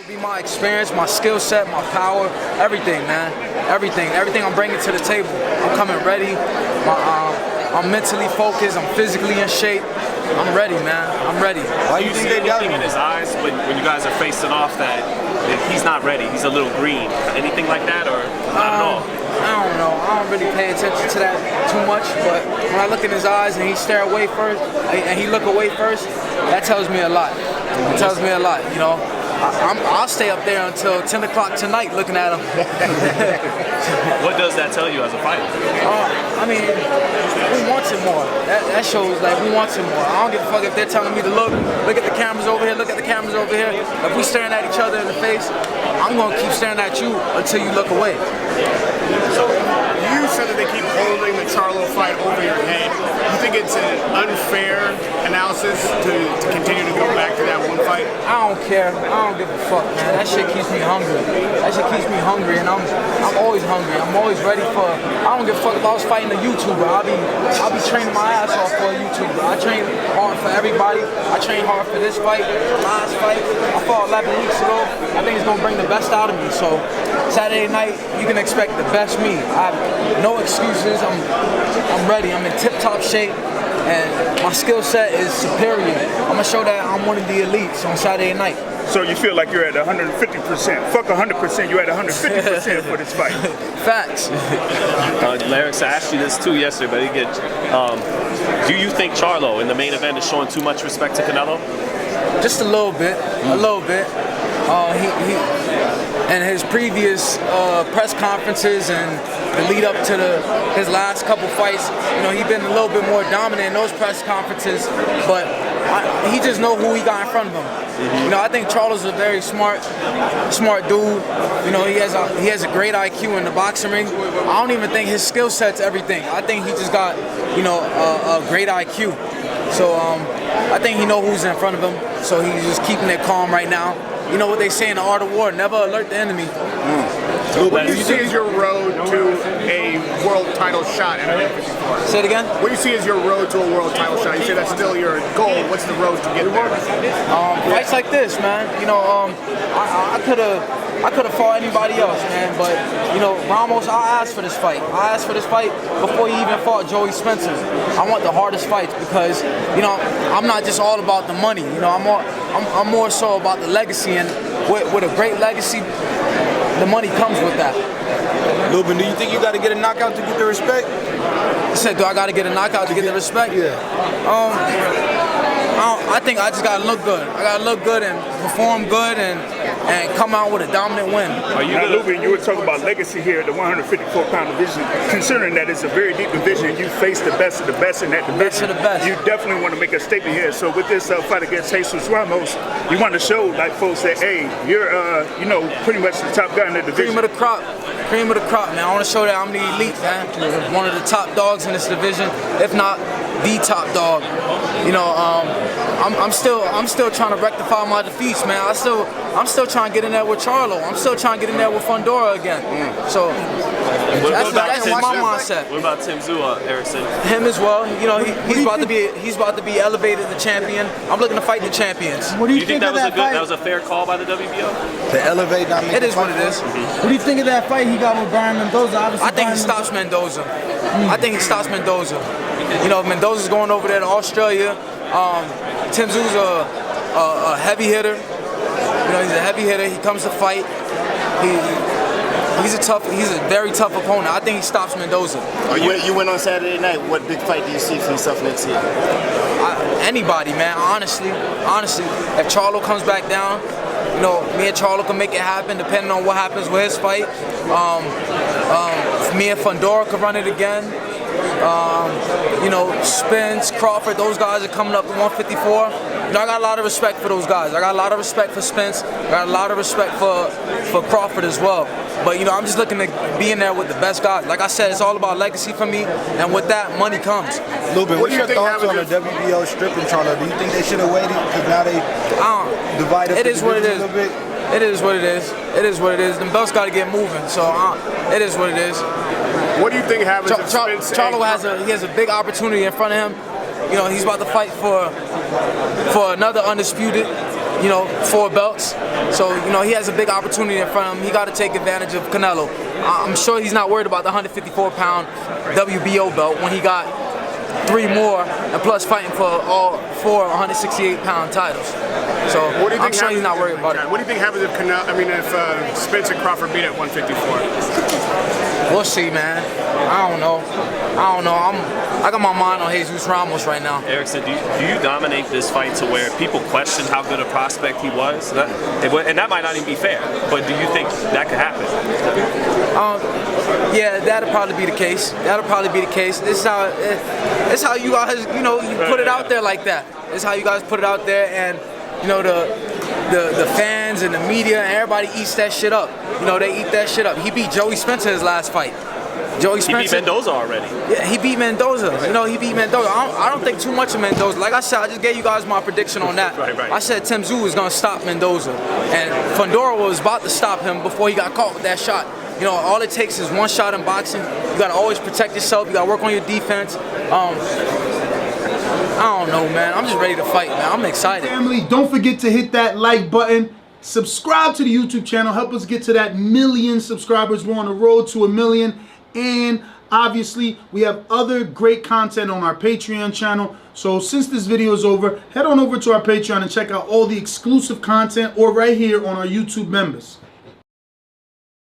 to be my experience, my skill set, my power, everything, man. Everything I'm bringing to the table. I'm coming ready. I'm mentally focused. I'm physically in shape. I'm ready, man. I'm ready. Why do you see anything in his eyes when you guys are facing off that he's not ready? He's a little green. Anything like that, or not at all? I don't know. I don't really pay attention to that too much, but when I look in his eyes and he stare away first, and he look away first, that tells me a lot. It tells me a lot, you know. I'll stay up there until 10 o'clock tonight looking at him. What does that tell you as a fighter? I mean, we want him more. That shows like we want him more. I don't give a fuck if they're telling me to look at the cameras over here, look at the cameras over here. If we staring at each other in the face, I'm gonna keep staring at you until you look away. So you said that they keep holding the Charlo fight over your head. You think it's an unfair analysis to continue to go back to that one fight? I don't care. I don't give a fuck, man. That shit keeps me hungry. That shit keeps me hungry, and I'm always hungry. I'm always ready for. I don't give a fuck if I was fighting a YouTuber. I'll be training my ass off for a YouTuber. I train hard for everybody. I train hard for this fight, the last fight. I fought 11 weeks ago. I think it's gonna bring the best out of me. So Saturday night, you can expect the best me. I have no excuses. I'm ready. I'm in tip-top shape, and my skill set is superior. I'm gonna show that I'm one of the elites on Saturday night. So you feel like you're at 150%. Fuck 100%, you're at 150% for this fight. Facts. Erickson, I asked you this too yesterday, but do you think Charlo in the main event is showing too much respect to Canelo? Just a little bit. A little bit. And his previous press conferences and the lead up to his last couple fights, you know, he's been a little bit more dominant in those press conferences, but he just know who he got in front of him. You know, I think Charlo's a very smart dude. You know, he has a great IQ in the boxing ring. I don't even think his skill set's everything. I think he just got, you know, a great IQ. So I think he know who's in front of him. So he's just keeping it calm right now. You know what they say in the art of war, never alert the enemy. What do you see as your road to a world title shot at 154? Say it again? What do you see as your road to a world title shot? You say that's still your goal. What's the road to get there? Fights like this, man. You know, I could have fought anybody else, man. But you know, Ramos, I asked for this fight. I asked for this fight before he even fought Joey Spencer. I want the hardest fights because, you know, I'm not just all about the money. You know, I'm more so about the legacy, and with a great legacy, the money comes with that. Lubin, do you think you got to get a knockout to get the respect? You said, do I got to get a knockout to get the respect? Yeah. I think I just got to look good. I got to look good and perform good and come out with a dominant win. Now, Lubin, you were talking about legacy here at the 154-pound division. Considering that it's a very deep division, you face the best of the best in that division. Best of the best. You definitely want to make a statement here. So with this fight against Jesus Ramos, you want to show like folks that, hey, you're you know, pretty much the top guy in the division. Cream of the crop. Cream of the crop, man. I want to show that I'm the elite, man. One of the top dogs in this division, if not the top dog. You know, I'm still trying to rectify my defeats, man. I'm still trying to get in there with Charlo. I'm still trying to get in there with Fundora again. So that's my mindset. What about Tzsyu, Erickson? Him as well. You know, he's about to be elevated to champion. I'm looking to fight the champions. What do you think think that was a fair call by the WBO? To elevate, not make It is what it is. What do you think of that fight he got with Mendoza? Obviously, I think he stops Mendoza. I think he stops Mendoza. You know, Mendoza's going over there to Australia. Tzs유's a heavy hitter. You know, he's a heavy hitter. He comes to fight. He's a very tough opponent. I think he stops Mendoza. You win on Saturday night. What big fight do you see for yourself next year? Anybody, man. Honestly, if Charlo comes back down, you know, me and Charlo can make it happen depending on what happens with his fight. Me and Fundora could run it again. You know, Spence, Crawford, those guys are coming up to 154. You know, I got a lot of respect for those guys. I got a lot of respect for Spence. I got a lot of respect for Crawford as well. But, you know, I'm just looking to be in there with the best guys. Like I said, it's all about legacy for me, and with that, money comes. Lubin, what's your thoughts on the WBO stripping Charlo? Do you think they should have waited? Because now they divide up the division a little bit? It is what it is. It is what it is. The belt's got to get moving, so it is what it is. What do you think happens if Spence Charlo has a big opportunity in front of him. You know, he's about to fight for another undisputed. you know, 4 belts. So, you know, he has a big opportunity in front of him. He got to take advantage of Canelo. I'm sure he's not worried about the 154-pound WBO belt when he got 3 more, and plus fighting for all 4 168-pound titles. So I'm sure he's not worried about it. What do you think happens if if Spence and Crawford beat at 154? We'll see, man. I don't know. I got my mind on Jesus Ramos right now. Erickson, do you dominate this fight to where people question how good a prospect he was? And that might not even be fair, but do you think that could happen? Yeah, that'll probably be the case. This is how you guys, you know, you put it out there like that. This is how you guys put it out there, and you know, the fans and the media and everybody eats that shit up. You know, they eat that shit up. He beat Joey Spencer his last fight. Joey Spencer. He beat Mendoza already. Yeah, he beat Mendoza. You know, he beat Mendoza. I don't think too much of Mendoza. Like I said, I just gave you guys my prediction on that. Right. I said Tim Tszyu was going to stop Mendoza. And Fundora was about to stop him before he got caught with that shot. You know, all it takes is one shot in boxing. You got to always protect yourself. You got to work on your defense. I don't know, man. I'm just ready to fight, man. I'm excited. Family, don't forget to hit that like button. Subscribe to the YouTube channel. Help us get to that 1 million subscribers. We're on the road to 1 million. And obviously, we have other great content on our Patreon channel. So since this video is over, head on over to our Patreon and check out all the exclusive content or right here on our YouTube members.